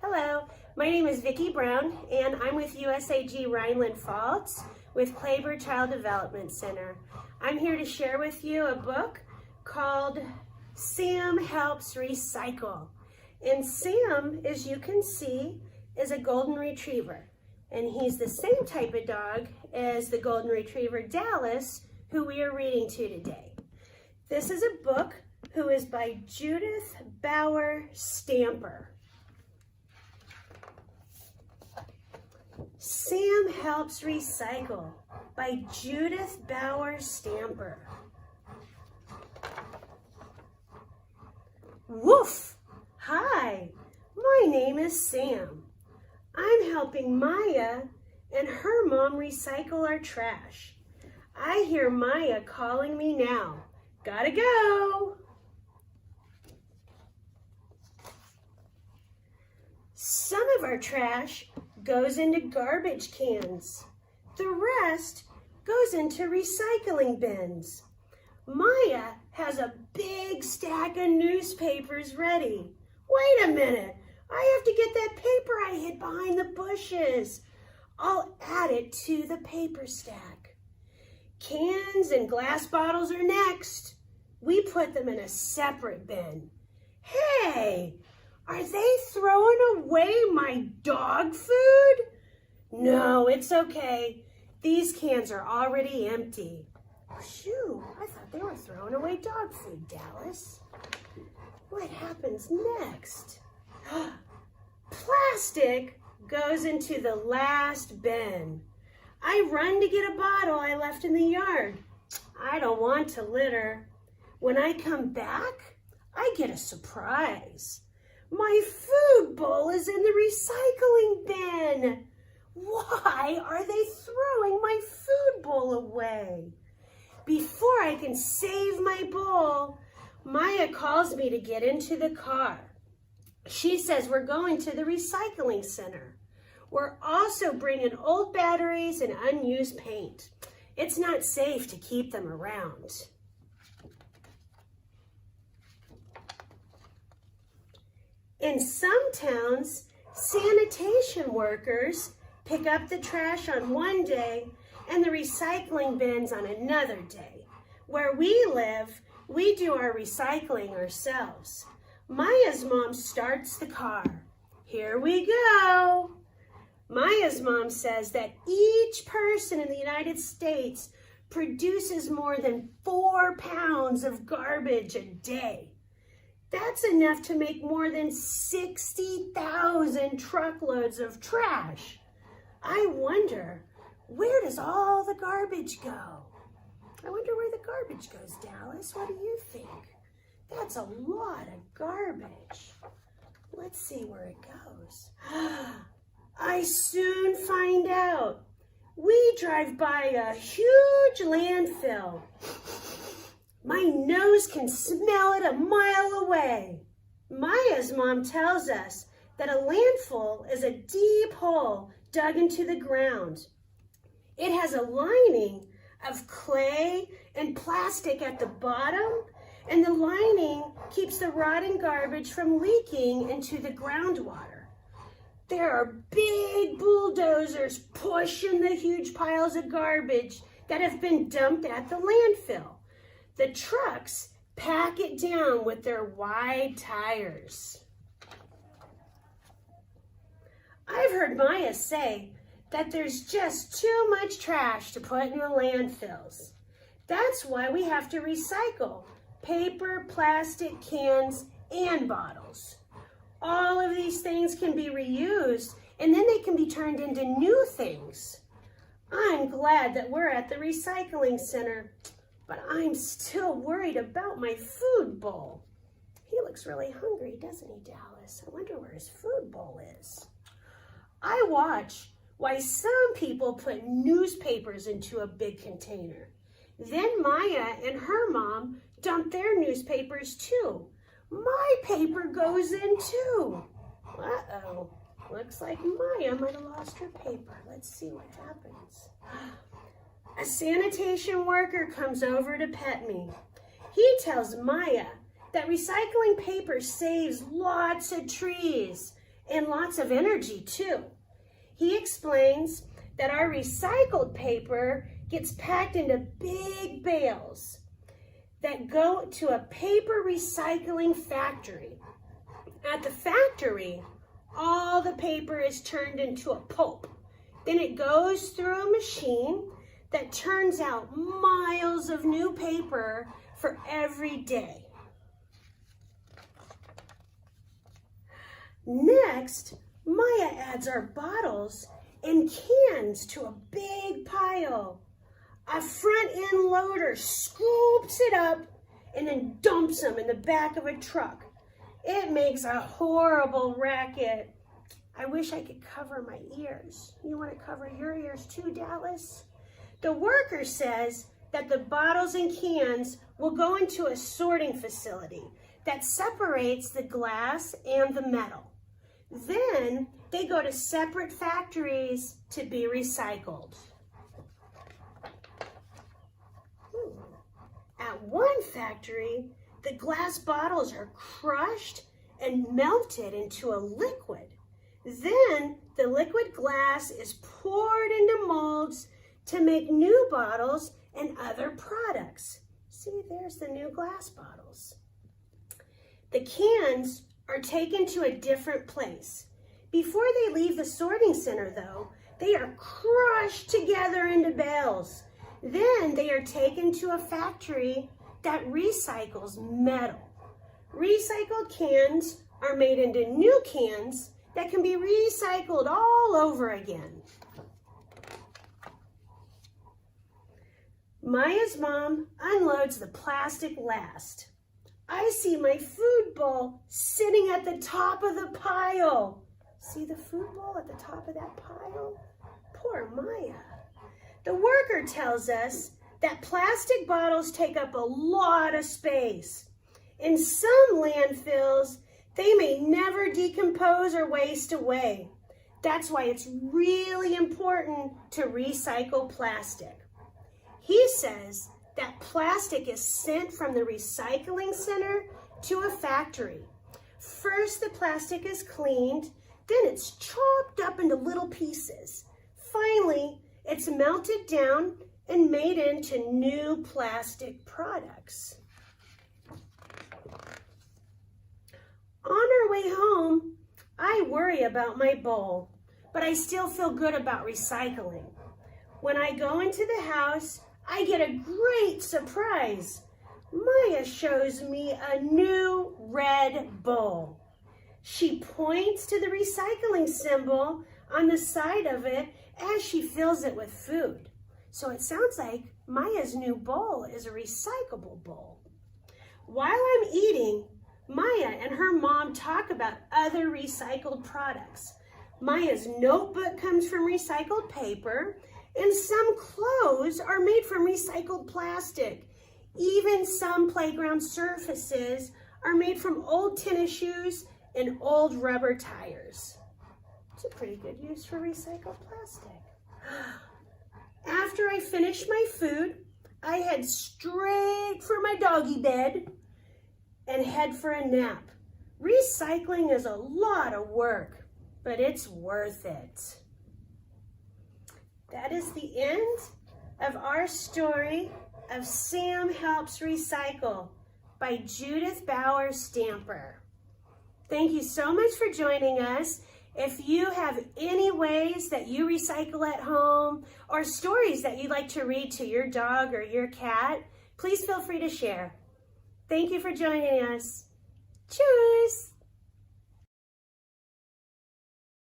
Hello, my name is Vicki Brown and I'm with USAG Rhineland Pfalz with Claiborne Child Development Center. I'm here to share with you a book called Sam Helps Recycle. And Sam, as you can see, is a golden retriever. And he's the same type of dog as the golden retriever Dallas, who we are reading to today. This is a book who is by Judith Bauer Stamper. Sam Helps Recycle by Judith Bauer Stamper. Woof! Hi, my name is Sam. I'm helping Maya and her mom recycle our trash. I hear Maya calling me now. Gotta go! Some of our trash goes into garbage cans. The rest goes into recycling bins. Maya has a big stack of newspapers ready. Wait a minute, I have to get that paper I hid behind the bushes. I'll add it to the paper stack. Cans and glass bottles are next. We put them in a separate bin. Hey! Are they throwing away my dog food? No, it's okay. These cans are already empty. Phew, I thought they were throwing away dog food, Dallas. What happens next? Plastic goes into the last bin. I run to get a bottle I left in the yard. I don't want to litter. When I come back, I get a surprise. My food bowl is in the recycling bin. Why are they throwing my food bowl away? Before I can save my bowl, Maya calls me to get into the car. She says we're going to the recycling center. We're also bringing old batteries and unused paint. It's not safe to keep them around. In some towns, sanitation workers pick up the trash on one day and the recycling bins on another day. Where we live, we do our recycling ourselves. Maya's mom starts the car. Here we go. Maya's mom says that each person in the United States produces more than 4 pounds of garbage a day. That's enough to make more than 60,000 truckloads of trash. I wonder, where does all the garbage go? I wonder where the garbage goes, Dallas. What do you think? That's a lot of garbage. Let's see where it goes. I soon find out. We drive by a huge landfill. My nose can smell it a mile away. Maya's mom tells us that a landfill is a deep hole dug into the ground. It has a lining of clay and plastic at the bottom, and the lining keeps the rotten garbage from leaking into the groundwater. There are big bulldozers pushing the huge piles of garbage that have been dumped at the landfill. The trucks pack it down with their wide tires. I've heard Maya say that there's just too much trash to put in the landfills. That's why we have to recycle paper, plastic, cans, and bottles. All of these things can be reused, and then they can be turned into new things. I'm glad that we're at the recycling center, but I'm still worried about my food bowl. He looks really hungry, doesn't he, Dallas? I wonder where his food bowl is. I watch why some people put newspapers into a big container. Then Maya and her mom dump their newspapers too. My paper goes in too. Uh-oh, looks like Maya might have lost her paper. Let's see what happens. A sanitation worker comes over to pet me. He tells Maya that recycling paper saves lots of trees and lots of energy too. He explains that our recycled paper gets packed into big bales that go to a paper recycling factory. At the factory, all the paper is turned into a pulp. Then it goes through a machine that turns out miles of new paper for every day. Next, Maya adds our bottles and cans to a big pile. A front-end loader scoops it up and then dumps them in the back of a truck. It makes a horrible racket. I wish I could cover my ears. You want to cover your ears too, Dallas? The worker says that the bottles and cans will go into a sorting facility that separates the glass and the metal. Then they go to separate factories to be recycled. At one factory, the glass bottles are crushed and melted into a liquid. Then the liquid glass is poured into molds to make new bottles and other products. See, there's the new glass bottles. The cans are taken to a different place. Before they leave the sorting center, though, they are crushed together into bales. Then they are taken to a factory that recycles metal. Recycled cans are made into new cans that can be recycled all over again. Maya's mom unloads the plastic last. I see my food bowl sitting at the top of the pile. See the food bowl at the top of that pile? Poor Maya. The worker tells us that plastic bottles take up a lot of space. In some landfills, they may never decompose or waste away. That's why it's really important to recycle plastic. He says that plastic is sent from the recycling center to a factory. First, the plastic is cleaned, then it's chopped up into little pieces. Finally, it's melted down and made into new plastic products. On our way home, I worry about my bowl, but I still feel good about recycling. When I go into the house, I get a great surprise. Maya shows me a new red bowl. She points to the recycling symbol on the side of it as she fills it with food. So it sounds like Maya's new bowl is a recyclable bowl. While I'm eating, Maya and her mom talk about other recycled products. Maya's notebook comes from recycled paper, and some clothes are made from recycled plastic. Even some playground surfaces are made from old tennis shoes and old rubber tires. It's a pretty good use for recycled plastic. After I finish my food, I head straight for my doggy bed and head for a nap. Recycling is a lot of work, but it's worth it. That is the end of our story of Sam Helps Recycle by Judith Bauer Stamper. Thank you so much for joining us. If you have any ways that you recycle at home or stories that you'd like to read to your dog or your cat, please feel free to share. Thank you for joining us. Tschüss!